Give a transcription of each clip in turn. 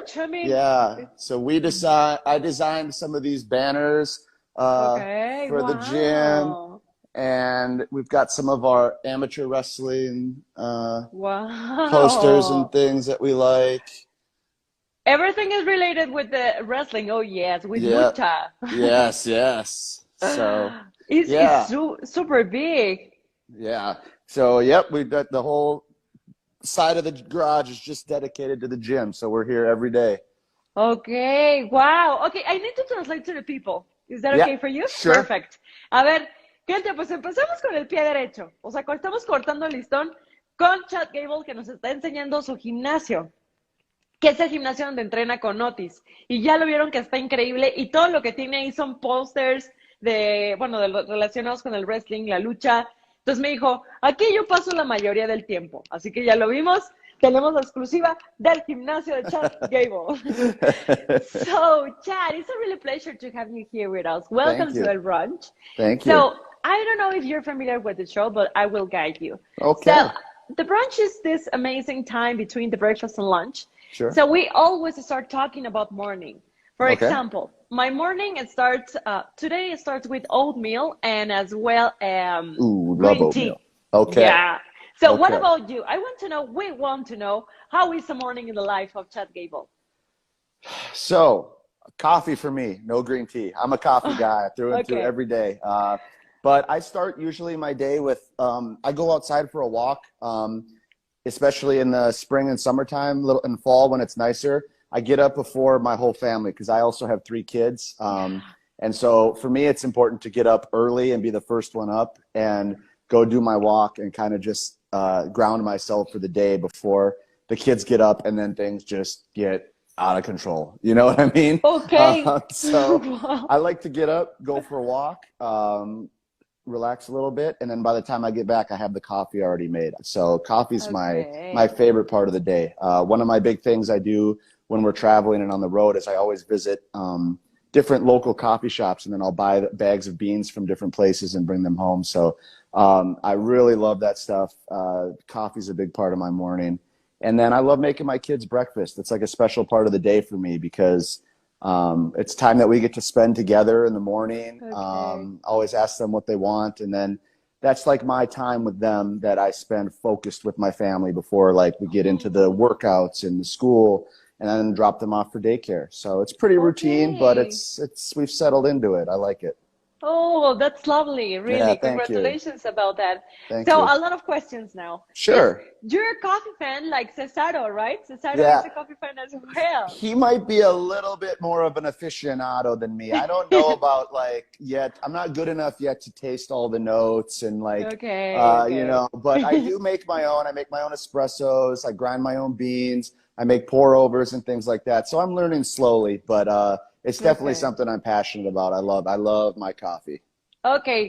merch. I mean, Yeah. So I designed some of these banners okay, for the gym, wow. and we've got some of our amateur wrestling posters and Wow. things that we like. Everything is related with the wrestling. Oh yes, with Yeah. lucha. Yes, yes. So, It's yeah. su super big. Yeah. So, yep, we've got the whole side of the garage is just dedicated to the gym. So we're here every day. Okay, wow. Okay, I need to translate to the people. Is that Yeah, okay for you? sure. Perfect. A ver, gente, pues empecemos con el pie derecho. O sea, estamos cortando el listón con Chad Gable que nos está enseñando su gimnasio, que es el gimnasio donde entrena con Otis. Y ya lo vieron que está increíble y todo lo que tiene ahí son posters de, bueno, relacionados con el wrestling, la lucha. Entonces me dijo, aquí yo paso la mayoría del tiempo. Así que ya lo vimos. Tenemos la exclusiva del gimnasio de Chad Gable. So, Chad, it's a really pleasure to have you here with us. Thank Welcome to you. El Brunch. Thank you. So, I don't know if you're familiar with the show, but I will guide you. So, Okay. the brunch is this amazing time between the breakfast and lunch. Sure. So, we always start talking about morning. For Okay. example, my morning today it starts with oatmeal and as well Ooh, love green oatmeal. tea. Okay. Yeah. So, what Okay. about you? We want to know, how is the morning in the life of Chad Gable? So, coffee for me, no green tea. I'm a coffee guy through and through Okay. every day. But I start usually my day with, I go outside for a walk, especially in the spring and summertime, little in fall when it's nicer. I get up before my whole family because I also have 3 kids. And so for me, it's important to get up early and be the first one up and go do my walk and kind of just ground myself for the day before the kids get up and then things just get out of control. You know what I mean? Okay. So Wow. I like to get up, go for a walk, relax a little bit, and then by the time I get back, I have the coffee already made. So coffee's my Okay. favorite part of the day. One of my big things I do when we're traveling and on the road is I always visit different local coffee shops, and then I'll buy bags of beans from different places and bring them home. So I really love that stuff. Coffee's a big part of my morning. And then I love making my kids breakfast. It's like a special part of the day for me because it's time that we get to spend together in the morning. Okay. Always ask them what they want. And then that's like my time with them that I spend focused with my family before like we get into the workouts and the school and then drop them off for daycare. So it's pretty routine, but Okay. we've settled into it. I like it. Oh, that's lovely. Yeah, Really. thank you. Congratulations about that. Thank So, you. a lot of questions now. Sure. You're a coffee fan like Cesaro, right? Cesaro is Yeah. a coffee fan as well. He might be a little bit more of an aficionado than me. I don't know about like yet. I'm not good enough yet to taste all the notes and like, Okay, okay. but I do make my own. I make my own espressos. I grind my own beans. I make pour overs and things like that. So I'm learning slowly, but it's definitely Okay. something I'm passionate about. I love my coffee. Okay.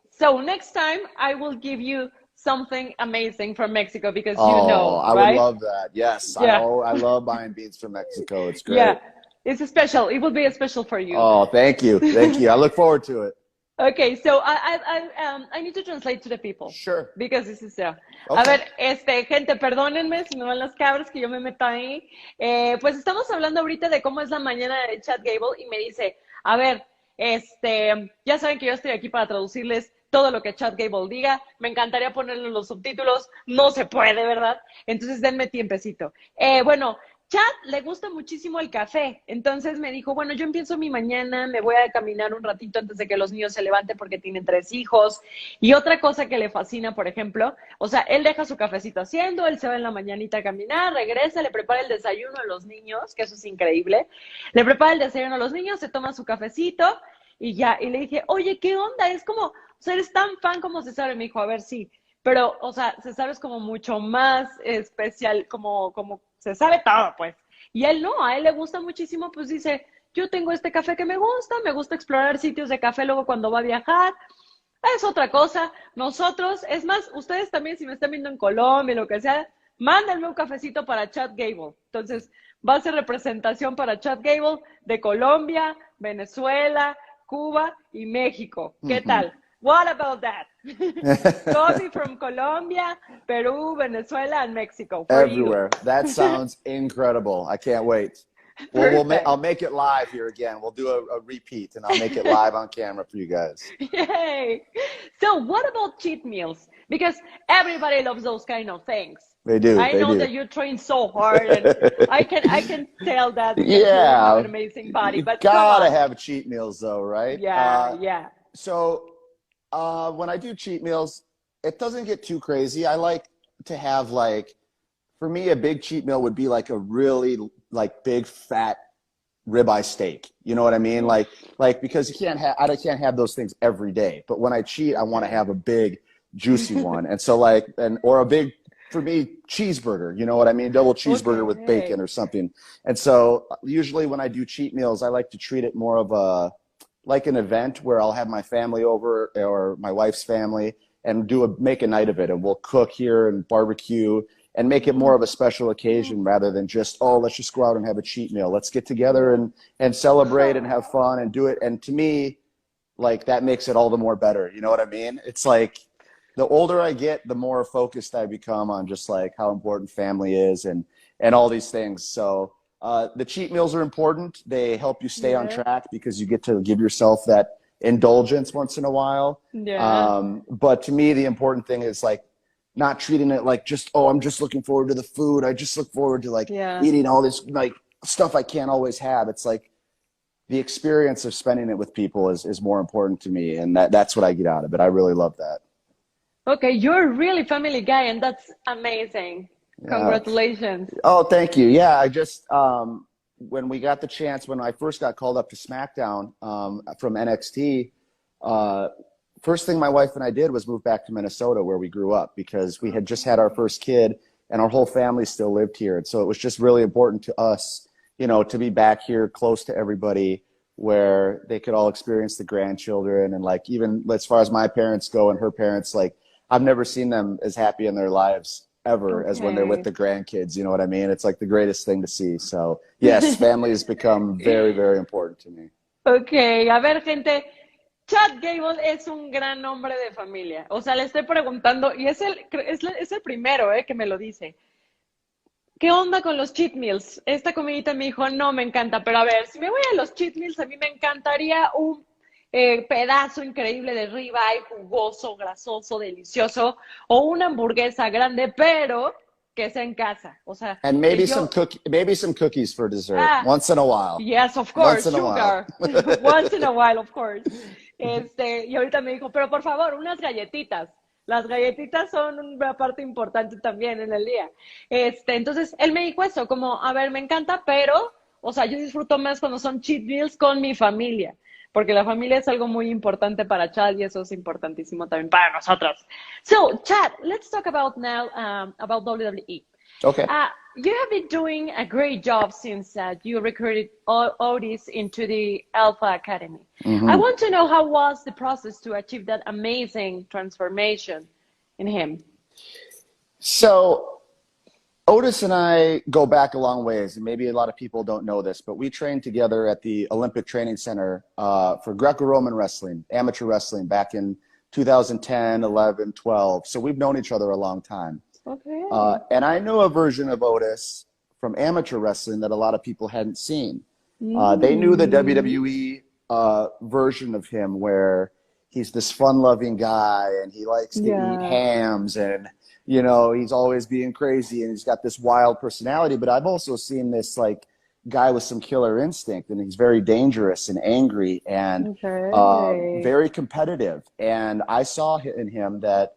So, next time I will give you something amazing from Mexico because you Oh, know, I would right? love that. Yes, Yeah. I love buying beans from Mexico. It's Yeah. great. It's a special. It will be a special for you. Oh, thank you. Thank you. I look forward to it. Okay, so I need to translate to the people Sure. because this is a Okay. ver, gente, perdónenme si me van las cabras que yo me meto ahí. Pues estamos hablando ahorita de cómo es la mañana de Chad Gable y me dice, a ver, ya saben que yo estoy aquí para traducirles todo lo que Chad Gable diga. Me encantaría ponerle los subtítulos, no se puede, ¿verdad? Entonces denme tiempecito. Bueno, Chad le gusta muchísimo el café, entonces me dijo, bueno, yo empiezo mi mañana, me voy a caminar un ratito antes de que los niños se levanten porque tienen 3 hijos. Y otra cosa que le fascina, por ejemplo, o sea, él deja su cafecito haciendo, él se va en la mañanita a caminar, regresa, le prepara el desayuno a los niños, que eso es increíble. Le prepara el desayuno a los niños, se toma su cafecito y ya. Y le dije, oye, ¿qué onda? Es como, o sea, eres tan fan como César. Y me dijo, a ver, sí. Pero, o sea, César es como mucho más especial, como se sabe todo, pues. Y él no, a él le gusta muchísimo, pues dice, yo tengo este café que me gusta explorar sitios de café luego cuando va a viajar. Es otra cosa. Nosotros, es más, ustedes también, si me están viendo en Colombia, lo que sea, mándenme un cafecito para Chad Gable. Entonces, va a ser representación para Chad Gable de Colombia, Venezuela, Cuba y México. ¿Qué tal? What about that? Coffee from Colombia, Peru, Venezuela, and Mexico for you. Everywhere. That sounds incredible. I can't wait. Well, Perfect. I'll make it live here again. We'll do a repeat, and I'll make it live on camera for you guys. Yay. So what about cheat meals? Because everybody loves those kind of things. They do. I They know do. that you train so hard and I can tell that because you have Yeah, an amazing body, you but come gotta on. have cheat meals though, right? Yeah, yeah. So when I do cheat meals, it doesn't get too crazy. I like to have like, for me, a big cheat meal would be like a really like big fat ribeye steak. You know what I mean? Oof. Like because I can't have those things every day. But when I cheat, I want to Okay. have a big juicy one. And so or a big, for me, cheeseburger. You know what I mean? Double cheeseburger with bacon Okay. or something. And so usually when I do cheat meals, I like to treat it more of a like an event where I'll have my family over or my wife's family and make a night of it, and we'll cook here and barbecue and make it more of a special occasion rather than just, oh, let's just go out and have a cheat meal. Let's get together and celebrate and have fun and do it. And to me, like that makes it all the more better. You know what I mean? It's like the older I get, the more focused I become on just like how important family is and all these things. So the cheat meals are important. They help you stay on Yeah. track because you get to give yourself that indulgence once in a while. Yeah. But to me, the important thing is like not treating it like just, oh, I'm just looking forward to the food. I just look forward to like Yeah. eating all this like stuff I can't always have. It's like the experience of spending it with people is more important to me. And that's what I get out of it. I really love that. Okay, you're a really family guy, and that's amazing. Yeah. Congratulations. Oh, thank you. Yeah, I just when we got the chance when I first got called up to SmackDown from NXT, uh, first thing my wife and I did was move back to Minnesota where we grew up because we had just had our first kid and our whole family still lived here, and so it was just really important to us, you know, to be back here close to everybody where they could all experience the grandchildren and like even as far as my parents go and her parents, like I've never seen them as happy in their lives ever as when they're with Okay. the grandkids. You know what I mean? It's like the greatest thing to see. So yes, family has become very, very important to me. Ok, a ver, gente, Chad Gable es un gran hombre de familia. O sea, le estoy preguntando, y es el primero que me lo dice. ¿Qué onda con los cheat meals? Esta comidita me dijo, no, me encanta, pero a ver, si me voy a los cheat meals, a mí me encantaría un pedazo increíble de ribeye, jugoso, grasoso, delicioso, o una hamburguesa grande, pero que sea en casa. O sea, And que yo, maybe some cookies for dessert ah, once in a while. yes, of Once course, in a while. sugar, once in a while, of course. Y ahorita me dijo, pero por favor, unas galletitas. Las galletitas son una parte importante también en el día. Entonces, él me dijo eso, como, a ver, me encanta, pero, o sea, yo disfruto más cuando son cheat meals con mi familia, porque la familia es algo muy importante para Chad y eso es importantísimo también para nosotros. So, Chad, let's talk about now about WWE. Okay. You have been doing a great job since you recruited Otis into the Alpha Academy. I Hmm. want to know how was the process to achieve that amazing transformation in him? So Otis and I go back a long ways, and maybe a lot of people don't know this, but we trained together at the Olympic Training Center for Greco-Roman wrestling, amateur wrestling, back in 2010, 11, 12. So we've known each other a long time. Okay. And I knew a version of Otis from amateur wrestling that a lot of people hadn't seen. They knew the Mm. WWE version of him where he's this fun-loving guy and he likes to eat Yeah. hams and, you know, he's always being crazy and he's got this wild personality. But I've also seen this, like, guy with some killer instinct, and he's very dangerous and angry and Okay. very competitive. And I saw in him that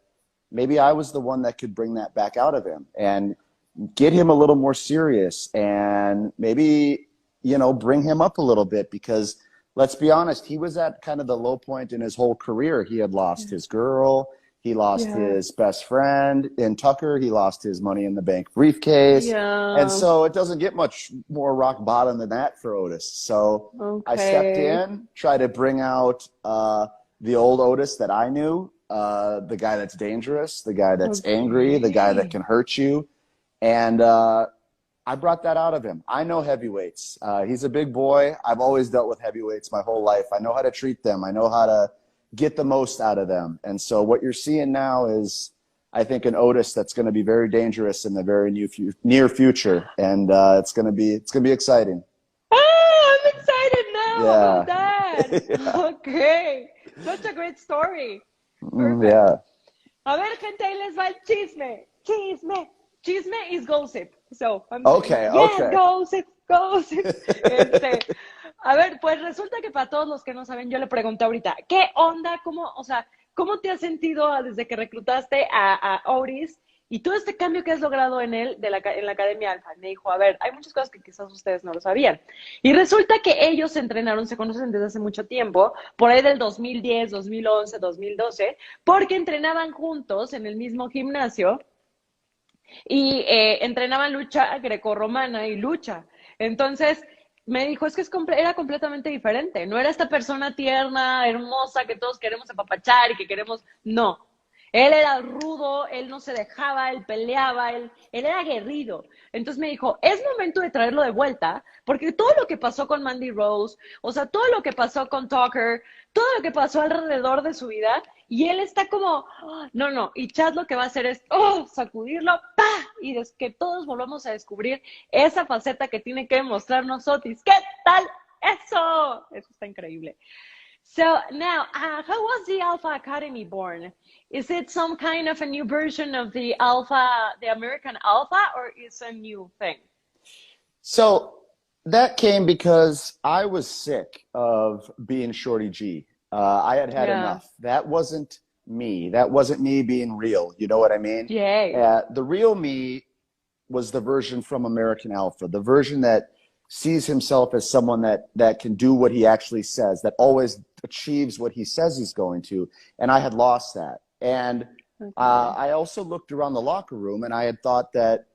maybe I was the one that could bring that back out of him and get him a little more serious and maybe, you know, bring him up a little bit because let's be honest, he was at kind of the low point in his whole career. He had lost his girl. He lost Yeah. his best friend in Tucker. He lost his Money in the Bank briefcase. And Yeah. so it doesn't get much more rock bottom than that for Otis. So I stepped Okay. in, tried to bring out the old Otis that I knew, the guy that's dangerous, the guy that's angry, the guy that Okay. can hurt you. And I brought that out of him. I know heavyweights. He's a big boy. I've always dealt with heavyweights my whole life. I know how to treat them. I know how to get the most out of them. And so what you're seeing now is, I think, an Otis that's going to be very dangerous in the very near future. And it's going to be exciting. know Yeah. about that. Yeah. Okay. Such a great story. Mm, Perfect. yeah. A ver, gente, ahí les va el chisme. Chisme. Chisme is gossip. So, I'm saying, Okay. yes, Okay. gossip, gossip. Este, a ver, pues resulta que para todos los que no saben, yo le pregunté ahorita, ¿qué onda? ¿Cómo, o sea, cómo te has sentido desde que reclutaste a Oris y todo este cambio que has logrado en él en la Academia Alfa? Me dijo, a ver, hay muchas cosas que quizás ustedes no lo sabían. Y resulta que ellos se entrenaron, se conocen desde hace mucho tiempo, por ahí del 2010, 2011, 2012, porque entrenaban juntos en el mismo gimnasio y entrenaban lucha grecorromana y lucha. Entonces, me dijo, es que era completamente diferente. No era esta persona tierna, hermosa, que todos queremos apapachar y que queremos... No. Él era rudo, él no se dejaba, él peleaba, él era aguerrido. Entonces me dijo, es momento de traerlo de vuelta, porque todo lo que pasó con Mandy Rose, o sea, todo lo que pasó con Tucker, todo lo que pasó alrededor de su vida, y él está como, "Oh, no, no", y Chad lo que va a hacer es, sacudirlo, ¡pa! Y que todos volvamos a descubrir esa faceta que tiene que mostrarnos Otis. ¿Qué tal eso? Eso está increíble. So now, how was the Alpha Academy born? Is it some kind of a new version of the Alpha, the American Alpha, or is it a new thing? So that came because I was sick of being Shorty G. I had had Yeah. enough. That wasn't me. That wasn't me being real. You know what I mean? Yay. The real me was the version from American Alpha, the version that sees himself as someone that can do what he actually says, that always achieves what he says he's going to. And I had lost that. And Okay. I also looked around the locker room and I had thought that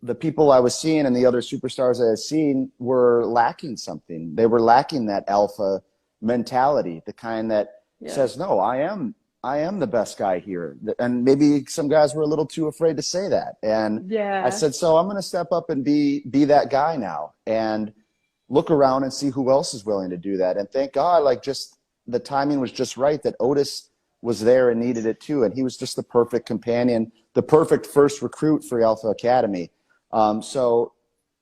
the people I was seeing and the other superstars I had seen were lacking something. They were lacking that alpha mentality, the kind that says, no, I am the best guy here. And maybe some guys were a little too afraid to say that. And I said, so I'm going to step up and be that guy now and look around and see who else is willing to do that. And thank God, like, just the timing was just right that Otis was there and needed it too. And he was just the perfect companion, the perfect first recruit for Alpha Academy. So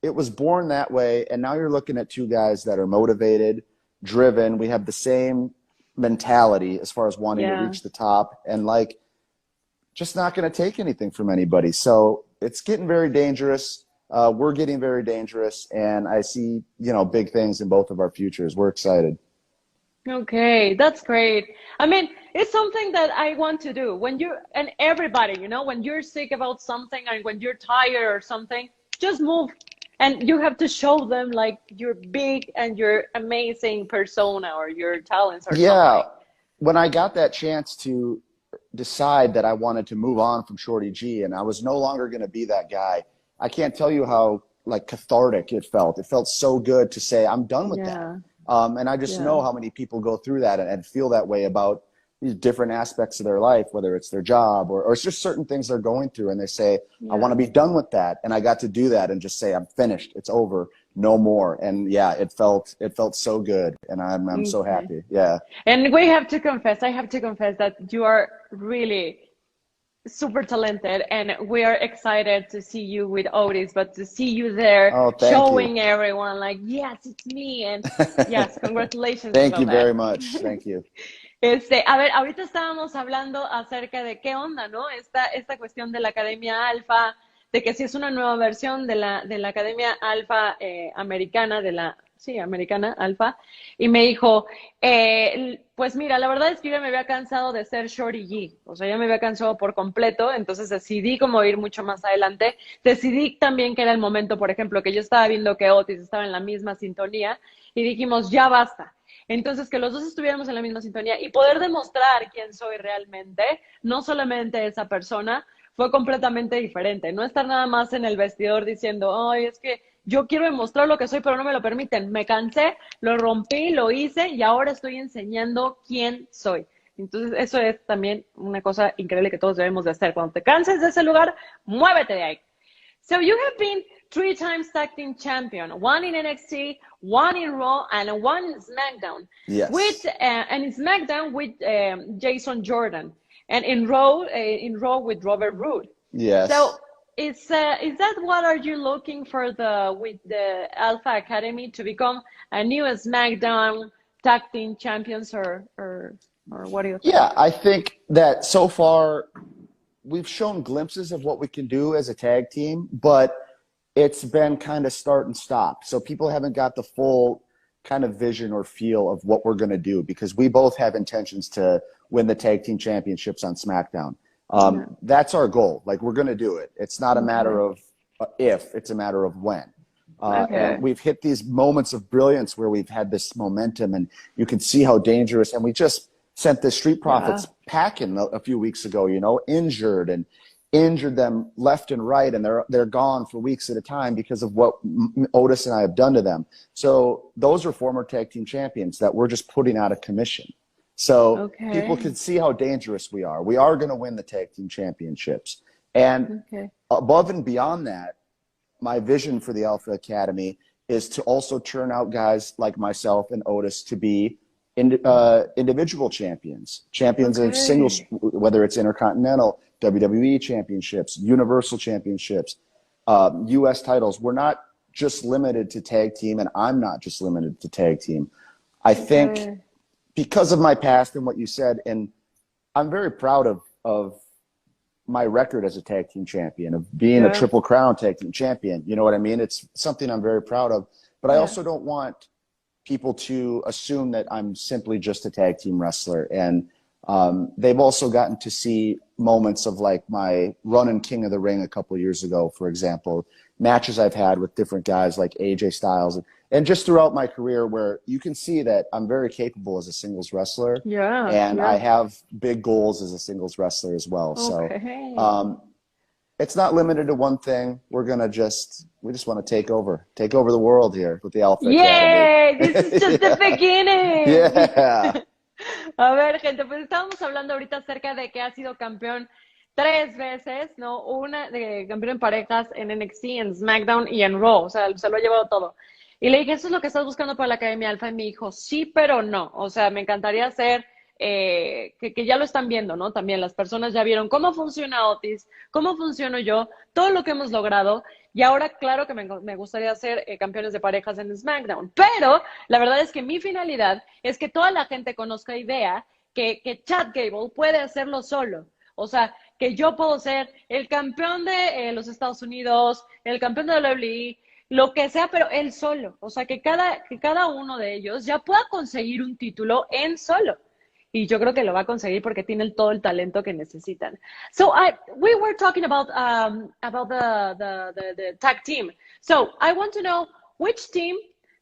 it was born that way. And now you're looking at two guys that are motivated, driven. We have the same mentality as far as wanting to reach the top and, like, just not going to take anything from anybody. So it's getting very dangerous. We're getting very dangerous. And I see, big things in both of our futures. We're excited. Okay, that's great. I mean, it's something that I want to do. And everybody, when you're sick about something and when you're tired or something, just move. And you have to show them, like, your big and your amazing persona or your talents or something. When I got that chance to decide that I wanted to move on from Shorty G and I was no longer going to be that guy, I can't tell you how, like, cathartic it felt. It felt so good to say, I'm done with that. And I just know how many people go through that and feel that way about these different aspects of their life, whether it's their job or it's just certain things they're going through. And they say, I want to be done with that. And I got to do that and just say, I'm finished. It's over. No more. And it felt so good. And I'm so happy. Yeah. And I have to confess that you are really super talented, and we are excited to see you with Otis, but to see you there showing everyone, like, yes, it's me, and yes, congratulations. Thank you very much. Thank you. A ver, ahorita estábamos hablando acerca de qué onda, ¿no? Esta cuestión de la Academia Alfa, de que si es una nueva versión de la Academia Alfa americana, americana Alfa, y me dijo, pues mira, la verdad es que yo ya me había cansado de ser Shorty G, o sea, ya me había cansado por completo, entonces decidí como ir mucho más adelante, decidí también que era el momento, por ejemplo, que yo estaba viendo que Otis estaba en la misma sintonía, y dijimos, ya basta. Entonces, que los dos estuviéramos en la misma sintonía y poder demostrar quién soy realmente, no solamente esa persona, fue completamente diferente. No estar nada más en el vestidor diciendo, ay, es que yo quiero demostrar lo que soy, pero no me lo permiten. Me cansé, lo rompí, lo hice y ahora estoy enseñando quién soy. Entonces, eso es también una cosa increíble que todos debemos de hacer. Cuando te canses de ese lugar, muévete de ahí. So you have been 3 times tag team champion, 1 in NXT, 1 in Raw, and 1 in SmackDown. Yes. And in SmackDown with Jason Jordan, and in Raw with Robert Roode. Yes. So is that what are you looking for the with the Alpha Academy to become a new SmackDown Tag Team Champions or what do you think? Yeah, I think that so far we've shown glimpses of what we can do as a tag team, but it's been kind of start and stop. So people haven't got the full kind of vision or feel of what we're going to do because we both have intentions to win the tag team championships on SmackDown. Yeah. That's our goal. Like, we're going to do it. It's not a matter Okay. of if, it's a matter of when. And Okay. we've hit these moments of brilliance where we've had this momentum, and you can see how dangerous. And we just sent the Street Yeah. Profits packing a few weeks ago, injured and injured them left and right, and they're gone for weeks at a time because of what Otis and I have done to them. So those are former tag team champions that we're just putting out of commission. So people Okay. can see how dangerous we are. We are going to win the tag team championships. And Okay. above and beyond that, my vision for the Alpha Academy is to also turn out guys like myself and Otis to be individual champions of singles, Okay. whether it's Intercontinental, WWE championships, Universal championships, U.S. titles. We're not just limited to tag team, and I'm not just limited to tag team. I think Okay. because of my past and what you said, and I'm very proud of my record as a tag team champion, of being a Yeah. Triple Crown tag team champion. You know what I mean? It's something I'm very proud of. But I Yeah. also don't want people to assume that I'm simply just a tag team wrestler. And they've also gotten to see moments of like my run in King of the Ring a couple of years ago, for example, matches I've had with different guys like AJ Styles, and just throughout my career where you can see that I'm very capable as a singles wrestler, Yeah. and I Yeah. have big goals as a singles wrestler as well. So Okay. it's not limited to one thing. We just want to take over the world here with the Alpha Academy. Yay! This is just the Yeah. beginning. Yeah. A ver, gente, pues estábamos hablando ahorita acerca de que ha sido campeón 3 veces, ¿no? Una de campeón en parejas en NXT, en SmackDown y en Raw, o sea, se lo ha llevado todo. Y le dije, ¿eso es lo que estás buscando para la Academia Alfa? Y me dijo, sí, pero no. O sea, me encantaría hacer, que ya lo están viendo, ¿no? También las personas ya vieron cómo funciona Otis, cómo funciono yo, todo lo que hemos logrado. Y ahora, claro que me gustaría ser campeones de parejas en SmackDown. Pero la verdad es que mi finalidad es que toda la gente conozca y vea que Chad Gable puede hacerlo solo. O sea, que yo puedo ser el campeón de los Estados Unidos, el campeón de la WWE, lo que sea, pero él solo. O sea, que cada uno de ellos ya pueda conseguir un título en solo. Y yo creo que lo va a conseguir porque tiene todo el talento que necesitan. So we were talking about the tag team. So I want to know, which team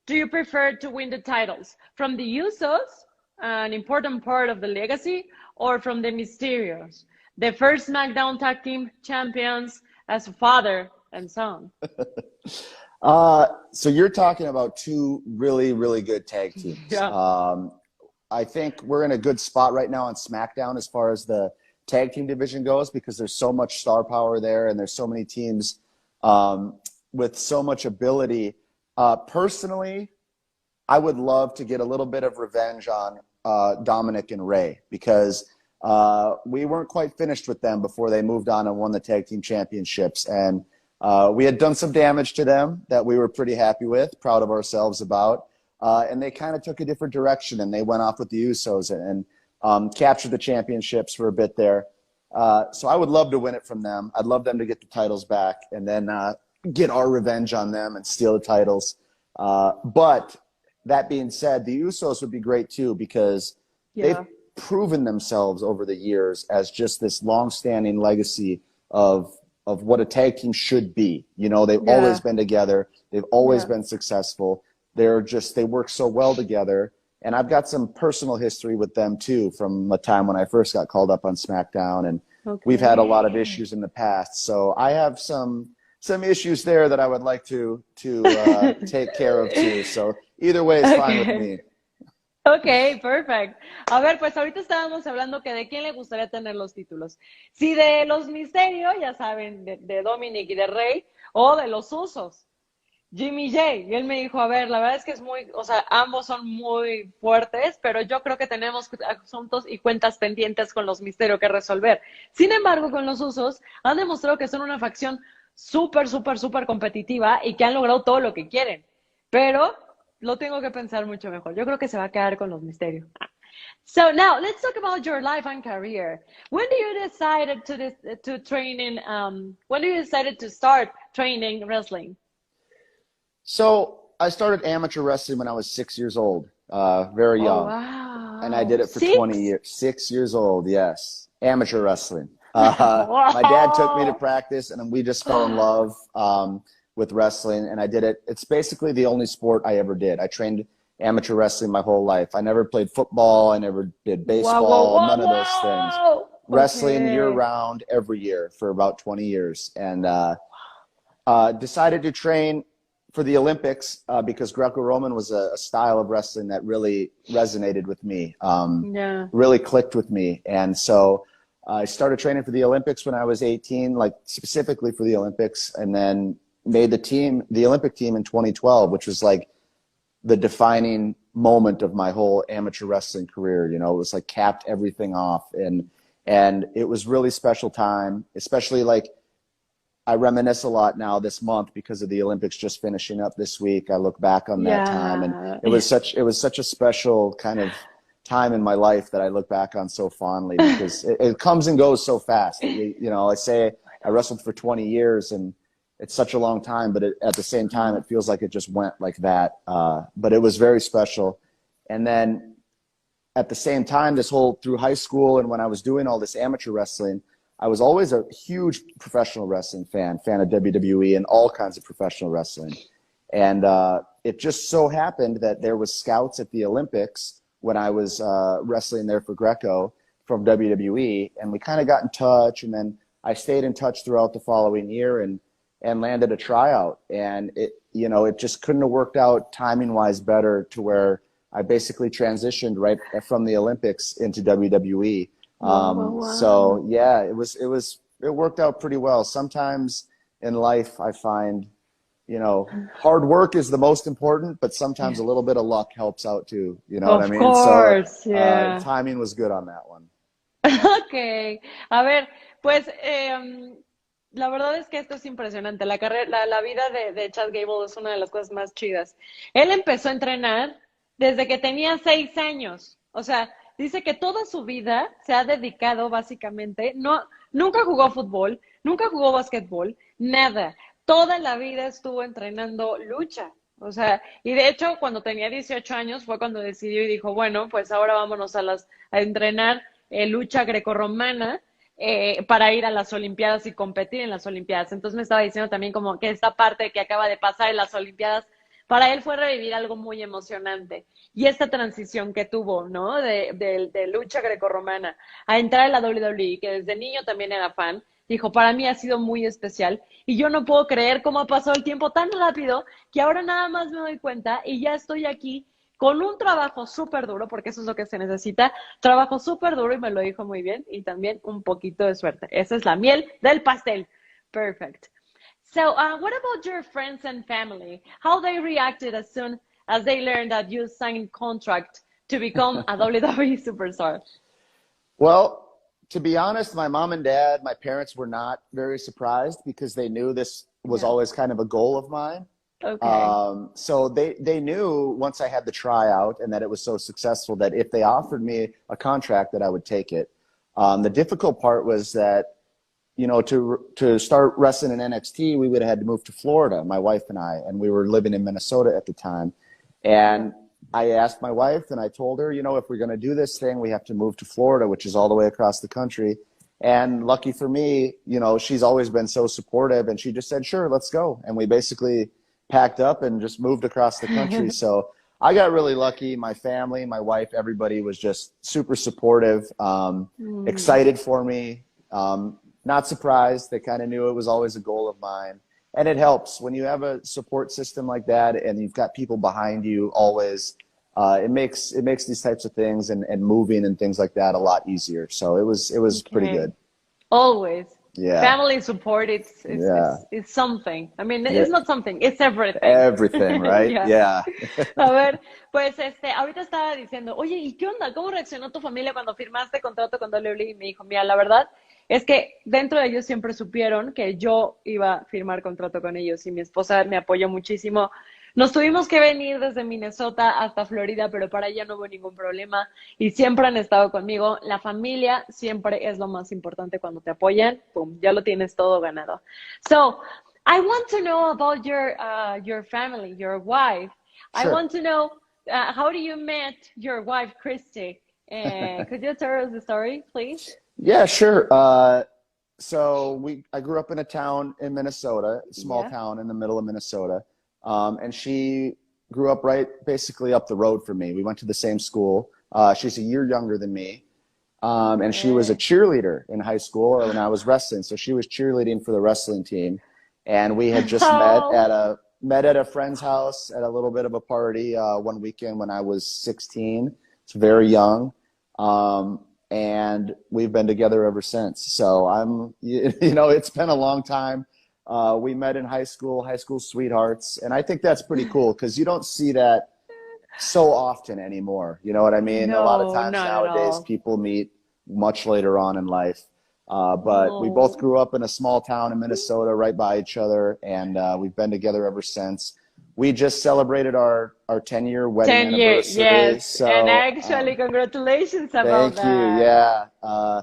do you prefer to win the titles? From the Usos, an important part of the legacy, or from the Mysterios, the first SmackDown tag team champions as a father and son? So you're talking about two really, really good tag teams. Yeah. I think we're in a good spot right now on SmackDown as far as the tag team division goes, because there's so much star power there and there's so many teams with so much ability. Personally, I would love to get a little bit of revenge on Dominic and Ray, because we weren't quite finished with them before they moved on and won the tag team championships. And we had done some damage to them that we were pretty happy with, proud of ourselves about. And they kind of took a different direction, and they went off with the Usos and captured the championships for a bit there. So I would love to win it from them. I'd love them to get the titles back and then get our revenge on them and steal the titles. But that being said, the Usos would be great too, because they've proven themselves over the years as just this long-standing legacy of what a tag team should be. You know, they've always been together. They've always been successful. They work so well together. And I've got some personal history with them too, from a time when I first got called up on SmackDown, and we've had a lot of issues in the past. So I have some issues there that I would like to take care of too. So either way is fine with me. Ok, perfect. A ver, pues ahorita estábamos hablando que de quién le gustaría tener los títulos. Si de los Misterios, ya saben, de Dominic y de Rey, o de los Usos, Jimmy J. Y él me dijo, a ver, la verdad es que o sea, ambos son muy fuertes, pero yo creo que tenemos asuntos y cuentas pendientes con los Misterios que resolver. Sin embargo, con los Usos han demostrado que son una facción súper, súper, súper competitiva y que han logrado todo lo que quieren. Pero lo tengo que pensar mucho mejor. Yo creo que se va a quedar con los misterios. So now let's talk about your life and career. When do you decided to train in when do you decided to start training wrestling? So I started amateur wrestling when I was 6 years old, very Oh young. And I wow. did it for 20 Six? years. 6 years old, yes. Amateur wrestling. My dad took me to Wow. practice, and we just fell in love with wrestling. And I did it. It's basically the only sport I ever did. I trained amateur wrestling my whole life. I never played football. I never did Wow, wow, baseball, wow, none of those things. wow. Wrestling year Okay. round every year for about 20 years. And decided to train for the Olympics because Greco-Roman was a style of wrestling that really resonated with me, Yeah. really clicked with me. And so I started training for the Olympics when I was 18, like specifically for the Olympics, and then made the Olympic team in 2012, which was like the defining moment of my whole amateur wrestling career. You know, it was like capped everything off, and it was really special time, especially like I reminisce a lot now this month because of the Olympics just finishing up this week. I look back on that time, and Yeah. it was such a special kind of time in my life that I look back on so fondly because it comes and goes so fast. You know, I say I wrestled for 20 years and it's such a long time, but at the same time, it feels like it just went like that. But it was very special. And then at the same time, through high school and when I was doing all this amateur wrestling, I was always a huge professional wrestling fan of WWE and all kinds of professional wrestling. And it just so happened that there was scouts at the Olympics when I was wrestling there for Greco from WWE, and we kind of got in touch, and then I stayed in touch throughout the following year and landed a tryout. And it just couldn't have worked out timing wise better to where I basically transitioned right from the Olympics into WWE. Wow, wow, wow. So yeah, it worked out pretty well. Sometimes in life, I find, hard work is the most important, but sometimes Yeah. a little bit of luck helps out too. You know what I Of mean? So course, yeah. timing was good on that one. Ok, a ver, pues la verdad es que esto es impresionante. La carrera, la vida de Chad Gable es una de las cosas más chidas. Él empezó a entrenar desde que tenía 6 años. O sea, dice que toda su vida se ha dedicado básicamente, no, nunca jugó fútbol, nunca jugó basquetbol, nada. Toda la vida estuvo entrenando lucha. O sea, y de hecho, cuando tenía 18 años fue cuando decidió y dijo, bueno, pues ahora vámonos a entrenar lucha grecorromana para ir a las Olimpiadas y competir en las Olimpiadas. Entonces me estaba diciendo también como que esta parte que acaba de pasar en las Olimpiadas, para él fue revivir algo muy emocionante. Y esta transición que tuvo, ¿no? De lucha grecorromana a entrar a la WWE, que desde niño también era fan, dijo, para mí ha sido muy especial y yo no puedo creer cómo ha pasado el tiempo tan rápido que ahora nada más me doy cuenta y ya estoy aquí con un trabajo súper duro, porque eso es lo que se necesita, trabajo súper duro y me lo dijo muy bien, y también un poquito de suerte. Esa es la miel del pastel. Perfect. So, what about your friends and family? How they reacted as soon as they learned that you signed contract to become a WWE superstar? Well, to be honest, my mom and dad, my parents were not very surprised because they knew this was Yeah. always kind of a goal of mine. Okay. So they knew once I had the tryout and that it was so successful that if they offered me a contract that I would take it. The difficult part was that, to start wrestling in NXT, we would have had to move to Florida, my wife and we were living in Minnesota at the time. Yeah. And I asked my wife and I told her, if we're going to do this thing, we have to move to Florida, which is all the way across the country. And lucky for me, she's always been so supportive and she just said, sure, let's go. And we basically packed up and just moved across the country. So I got really lucky. My family, my wife, everybody was just super supportive, Mm, excited for me, not surprised. They kind of knew it was always a goal of mine. And it helps when you have a support system like that and you've got people behind you always. It makes these types of things and moving and things like that a lot easier. So it was pretty okay. good. Always. Yeah. Family support, Yeah. it's something. I mean, Yeah. it's not something, it's everything. Everything, right? Yeah. Yeah. A ver, pues ahorita estaba diciendo, oye, ¿y qué onda? ¿Cómo reaccionó tu familia cuando firmaste contrato con WWE? Y me dijo, mira, la verdad es que dentro de ellos siempre supieron que yo iba a firmar contrato con ellos y mi esposa me apoyó muchísimo. Nos tuvimos que venir desde Minnesota hasta Florida, pero para ella no hubo ningún problema y siempre han estado conmigo. La familia siempre es lo más importante cuando te apoyan. Pum, ya lo tienes todo ganado. So, I want to know about your family, your wife. I Sure. want to know how do you met your wife, Christy? Could you tell us the story, please? Yeah, sure. I grew up in a town in Minnesota, a small Yeah. town in the middle of Minnesota. And she grew up right basically up the road from me. We went to the same school. She's a year younger than me. And she was a Okay. cheerleader in high school when I was wrestling. So she was cheerleading for the wrestling team. And we had just Oh, met at a friend's house at a little bit of a party one weekend when I was 16. It's very young. And we've been together ever since. So it's been a long time. We met in high school sweethearts. And I think that's pretty cool because you don't see that so often anymore. You know what I mean? A lot of no, times not at nowadays all. people meet much later on in life. But we both Oh, grew up in a small town in Minnesota right by each other, and we've been together ever since. We just celebrated our 10-year wedding 10 years, anniversary. yes. And So actually, congratulations about thank you. that. Yeah.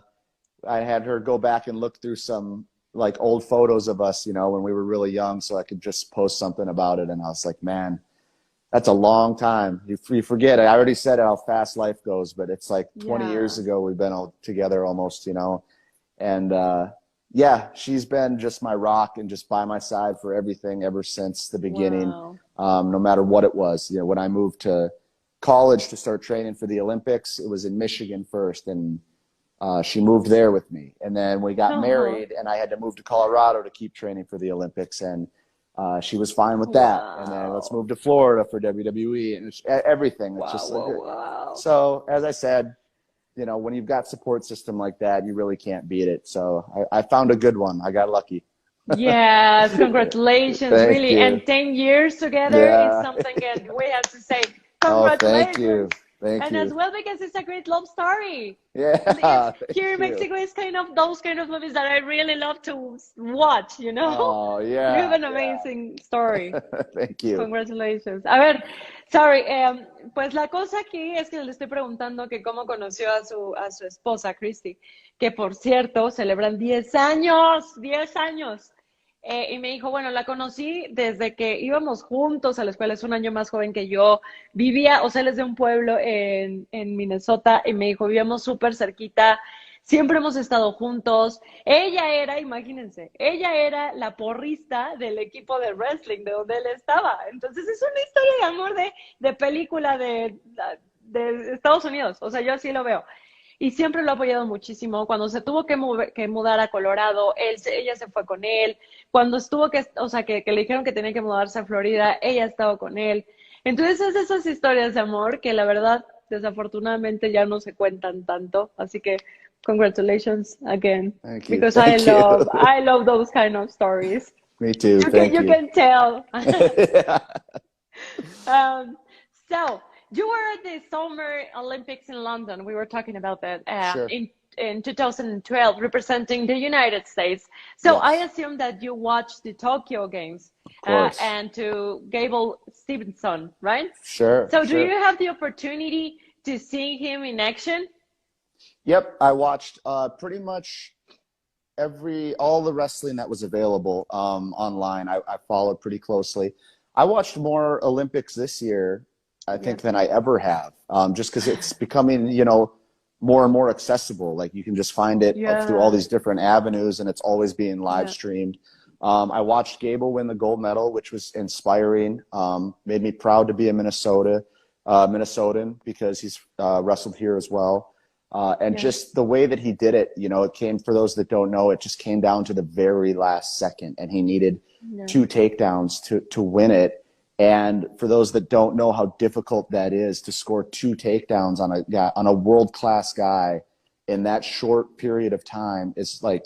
I had her go back and look through some like old photos of us, when we were really young, so I could just post something about it. And I was like, man, that's a long time. You forget it. I already said how fast life goes, but it's like 20 years Yeah. ago we've been all together almost. And yeah, she's been just my rock and just by my side for everything ever since the beginning, Wow. no matter what it was. When I moved to college to start training for the Olympics, it was in Michigan first, and she moved there with me. And then we got Uh-huh. married, and I had to move to Colorado to keep training for the Olympics. And she was fine with that. And then let's Wow. move to Florida for WWE and everything. It's Wow, just like wow, wow. so. As I said, when you've got support system like that, you really can't beat it. So I found a good one. I got lucky. Yes, congratulations, Thank really. you. And 10 years together is Yeah. something that we have to say Oh, thank congratulations. you. Thank And as you. well, because it's a great love story. It's Yeah. here Thank in you. Mexico, it's kind of those kind of movies that I really love to watch, you know? Oh, You have yeah. an Yeah. amazing story. Thank you. Congratulations. A ver, sorry, pues la cosa aquí es que le estoy preguntando que cómo conoció a su esposa, Christy, que por cierto celebran 10 años, 10 años. Y me dijo, bueno, la conocí desde que íbamos juntos a la escuela, es un año más joven que yo, vivía, o sea, él es de un pueblo en Minnesota, y me dijo, vivíamos súper cerquita, siempre hemos estado juntos. Ella era, imagínense, ella era la porrista del equipo de wrestling de donde él estaba. Entonces es una historia de amor de película de Estados Unidos, o sea, yo así lo veo. Y siempre lo ha apoyado muchísimo. Cuando se tuvo que mudar a Colorado, ella se fue con él. Cuando estuvo o sea, que le dijeron que tenía que mudarse a Florida, ella estaba con él. Entonces es esas historias de amor que la verdad, desafortunadamente ya no se cuentan tanto. Así que, congratulations again. Thank you. Because Thank you. I love those kind of stories. Me too. Thank You you. can tell. Yeah. Um, so you were at the Summer Olympics in London. We were talking about that Sure. in 2012, representing the United States. So I Yes. assume that you watched the Tokyo Games Of course. and to Gabel Stevenson, right? Sure. So do you Sure. have the opportunity to see him in action? Yep. I watched pretty much all the wrestling that was available online. I followed pretty closely. I watched more Olympics this year, I think, Yes. than I ever have, just because it's becoming, more and more accessible. Like you can just find it through all Yeah. these different avenues, and it's always being live Yeah. streamed. I watched Gable win the gold medal, which was inspiring. Made me proud to be a Minnesotan because he's wrestled here as well. And Yeah. just the way that he did it, it came, for those that don't know, it just came down to the very last second, and he needed Yeah. 2 takedowns to win it. And for those that don't know how difficult that is to score 2 takedowns on a world-class guy in that short period of time, is like,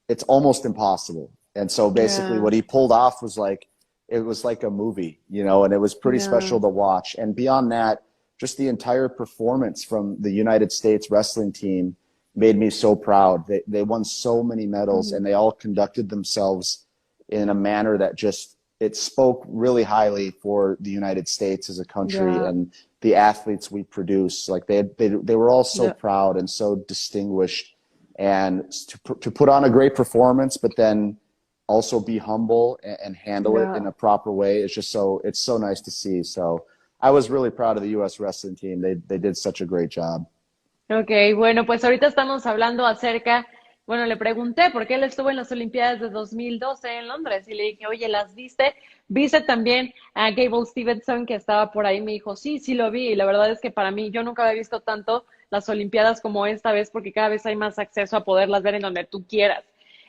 it's almost impossible. And so basically Yeah. what he pulled off was like, it was like a movie, and it was pretty Yeah. special to watch. And beyond that, just the entire performance from the United States wrestling team, made me so proud. They won so many medals, Mm-hmm. and they all conducted themselves in a manner that just it spoke really highly for the United States as a country Yeah, and the athletes we produce. Like they were all so yeah, proud and so distinguished, and to put on a great performance, but then also be humble and handle it in yeah. a proper way. It's so nice to see. So I was really proud of the U.S. wrestling team. They did such a great job. Ok, bueno, pues ahorita estamos hablando acerca, bueno, le pregunté porque él estuvo en las Olimpiadas de 2012 en Londres y le dije, oye, ¿las viste? ¿Viste también a Gable Stevenson que estaba por ahí? Me dijo, sí, sí lo vi y la verdad es que para mí yo nunca había visto tanto las Olimpiadas como esta vez porque cada vez hay más acceso a poderlas ver en donde tú quieras.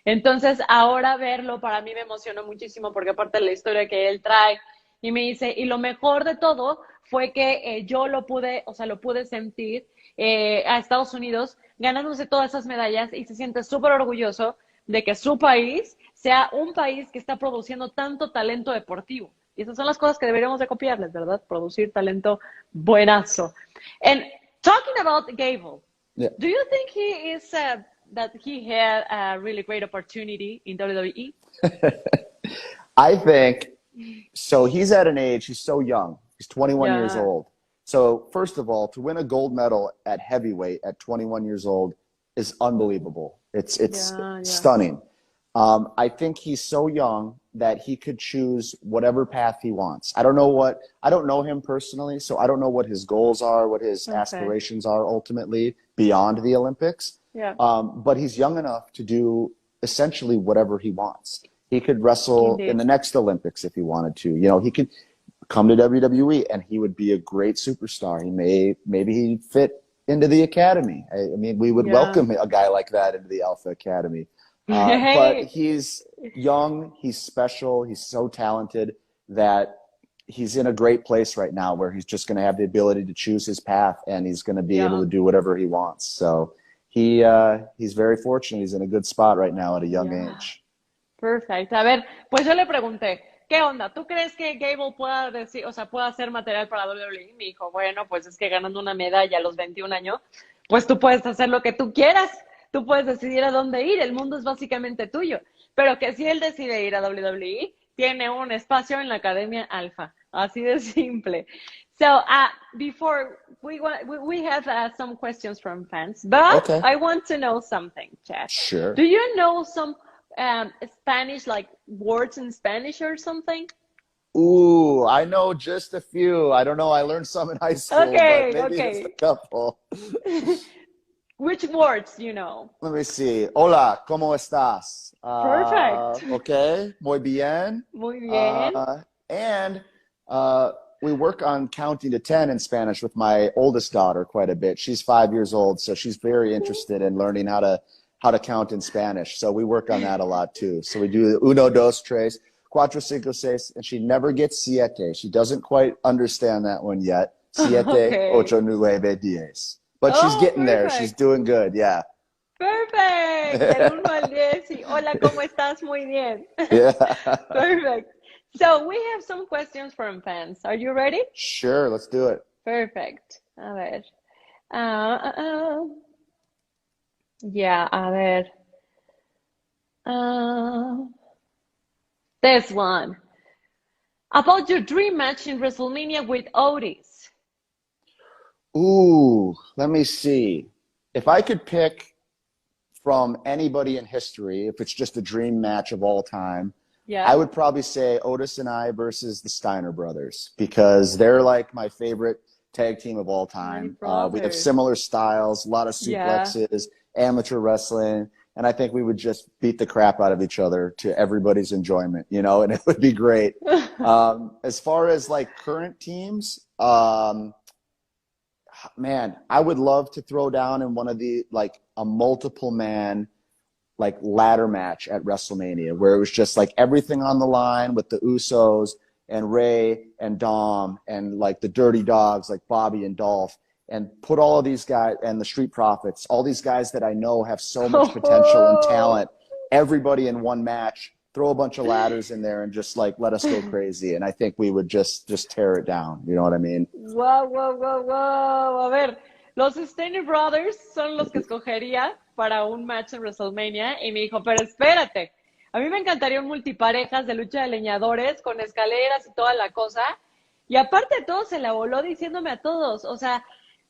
Entonces, ahora verlo para mí me emocionó muchísimo porque aparte de la historia que él trae y me dice, y lo mejor de todo fue que yo lo pude, o sea, lo pude sentir a Estados Unidos ganándose todas esas medallas y se siente súper orgulloso de que su país sea un país que está produciendo tanto talento deportivo. Y esas son las cosas que deberíamos de copiarles, ¿verdad? Producir talento buenazo. And talking about Gable, Yeah. do you think he is that he had a really great opportunity in WWE? I think so. He's at an age, he's so young. He's 21 years Yeah, old. So, first of all, to win a gold medal at heavyweight at 21 years old is unbelievable. It's yeah, yeah. stunning. I think he's so young that he could choose whatever path he wants. I don't know him personally, so I don't know what his goals are, what his Okay. aspirations are ultimately beyond the Olympics. Yeah, But he's young enough to do essentially whatever he wants. He could wrestle in indeed. the next Olympics if he wanted to. He could come to WWE and he would be a great superstar. Maybe he'd fit into the academy. I mean, we would Yeah. welcome a guy like that into the Alpha Academy. But Hey, he's young, he's special, he's so talented that he's in a great place right now where he's just going to have the ability to choose his path and he's going to be able yeah, to do whatever he wants. So he's very fortunate. He's in a good spot right now at a young yeah. age. Perfect. A ver, pues yo le pregunté, ¿qué onda? ¿Tú crees que Gable pueda decir, o sea, pueda hacer material para WWE? Me dijo, bueno, pues es que ganando una medalla a los 21 años, pues tú puedes hacer lo que tú quieras. Tú puedes decidir a dónde ir. El mundo es básicamente tuyo. Pero que si él decide ir a WWE, tiene un espacio en la Academia Alfa. Así de simple. So, before we have some questions from fans, but Okay, I want to know something, Chad. sure. Do you know some Spanish, like words in Spanish or something? Ooh, I know just a few. I don't know. I learned some in high school, but Okay, maybe just a okay. couple. Which words do you know? Let me see. Hola, ¿cómo estás? Perfect. Okay, muy bien. Muy bien. And we work on counting to 10 in Spanish with my oldest daughter quite a bit. She's 5 years old, so she's very interested in learning how to count in Spanish. So we work on that a lot too. So we do uno, dos, tres, cuatro, cinco, seis, and she never gets siete. She doesn't quite understand that one yet. Siete, Okay. ocho, nueve, diez. But she's Oh, getting there. She's perfect. doing good. Yeah. Perfect. Del 1 al 10 y hola, ¿cómo estás? Muy bien. Yeah. Perfect. So we have some questions from fans. Are you ready? Sure, let's do it. Perfect. A ver. Ah, ah, ah. Yeah, a ver. Ah, this one. About your dream match in WrestleMania with Otis. Ooh, let me see. If I could pick from anybody in history, if it's just a dream match of all time, I Yeah. would probably say Otis and I versus the Steiner brothers because they're like my favorite tag team of all My time. We have brothers. similar styles, a lot of Yeah. suplexes, amateur wrestling, and I think we would just beat the crap out of each other to everybody's enjoyment, and it would be great. As far as like current teams, man, I would love to throw down in one of the like a multiple man like ladder match at WrestleMania where it was just like everything on the line with the Usos and Ray and Dom and like the Dirty Dogs like Bobby and Dolph and put all of these guys and the Street Profits, all these guys that I know have so much potential and Oh. talent, everybody in one match, throw a bunch of ladders in there and just like let us go crazy. And I think we would just tear it down. You know what I mean? Wow, wow, wow, wow. A ver, los Steiner Brothers son los que escogería para un match en WrestleMania. Y me dijo, pero espérate, a mí me encantaría un multiparejas de lucha de leñadores con escaleras y toda la cosa. Y aparte de todo, se la voló diciéndome a todos, o sea,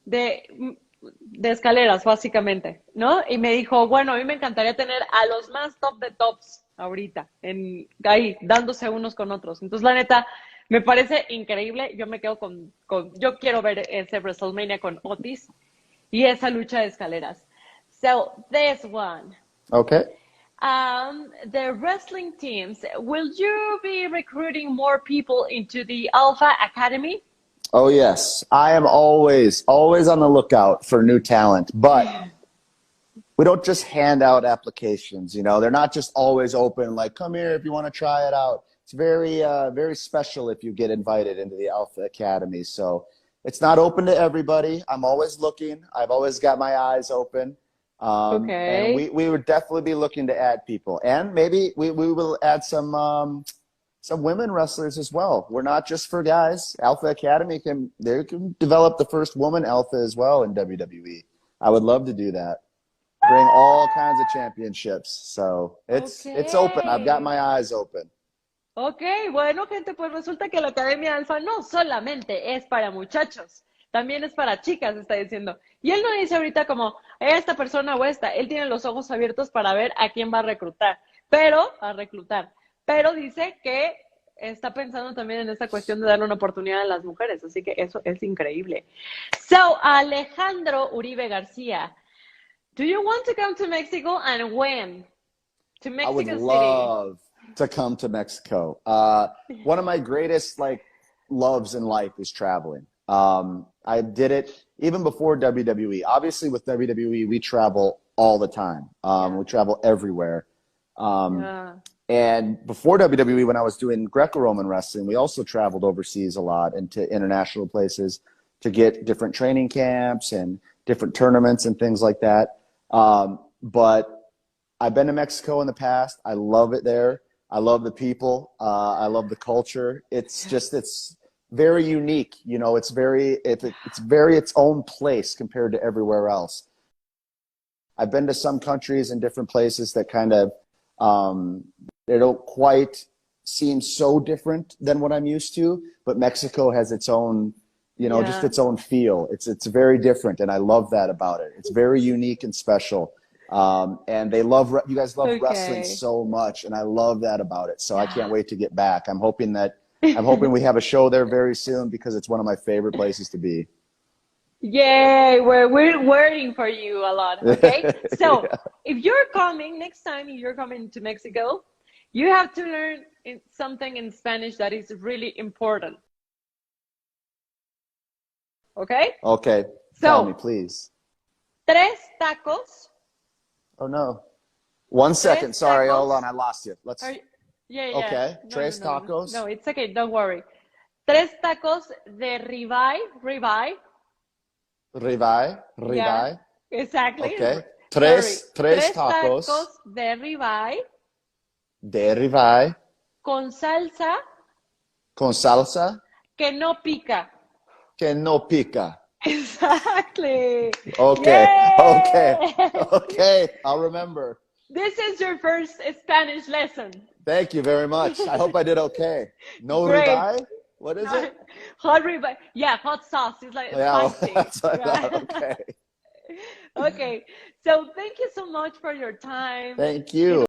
de escaleras, básicamente, ¿no? Y me dijo, bueno, a mí me encantaría tener a los más top de tops ahorita, ahí, dándose unos con otros. Entonces, la neta, me parece increíble. Yo me quedo yo quiero ver ese WrestleMania con Otis y esa lucha de escaleras. So, this one. Okay. The wrestling teams, will you be recruiting more people into the Alpha Academy? Oh, yes. I am always on the lookout for new talent, but we don't just hand out applications, you know, they're not just always open, like, come here if you want to try it out. It's very special if you get invited into the Alpha Academy. So it's not open to everybody. I'm always looking. I've always got my eyes open. Okay. And we would definitely be looking to add people, and maybe we will add some women wrestlers as well. We're not just for guys. Alpha Academy can develop the first woman alpha as well in WWE. I would love to do that. Bring all kinds of championships. So it's open. I've got my eyes open. Ok, bueno, gente, pues resulta que la Academia Alfa no solamente es para muchachos, también es para chicas, está diciendo. Y él no dice ahorita como esta persona o esta, él tiene los ojos abiertos para ver a quién va a reclutar, pero dice que está pensando también en esta cuestión de darle una oportunidad a las mujeres, así que eso es increíble. So, Alejandro Uribe García, do you want to come to Mexico and when? To Mexico City. I would love to come to Mexico. One of my greatest loves in life is traveling. I did it even before WWE. Obviously, with WWE, we travel all the time. We travel everywhere. And before WWE, when I was doing Greco-Roman wrestling, we also traveled overseas a lot into international places to get different training camps and different tournaments and things like that. But I've been to Mexico in the past. I love it there. I love the people. I love the culture. It's very unique. You know, it's very its own place compared to everywhere else. I've been to some countries and different places that kind of they don't quite seem so different than what I'm used to, but Mexico has its own, just its own feel. It's very different, and I love that about it. It's very unique and special. And you guys love wrestling so much, and I love that about it. So I can't wait to get back. I'm hoping we have a show there very soon because it's one of my favorite places to be. Yay, we're waiting for you a lot, okay? So if you're coming, next time you're coming to Mexico, you have to learn something in Spanish that is really important. Okay? Okay, so, tell me, please. Tres tacos. Oh, no. 1 second, sorry, hold on, I lost you. Yeah. Okay, tres tacos. No, it's okay, don't worry. Tres tacos de ribeye. Ribeye. Yeah, exactly. Okay. Tres tacos de ribeye. De ribeye. Con salsa. Con salsa. Que no pica. Que no pica. Exactly. Okay. Yay! Okay. I'll remember. This is your first Spanish lesson. Thank you very much. I hope I did okay. No Great. ribeye? What is it? Hot ribeye. Yeah, hot sauce. It's like spicy. That's what I thought. Okay. Okay. So thank you so much for your time. Thank you.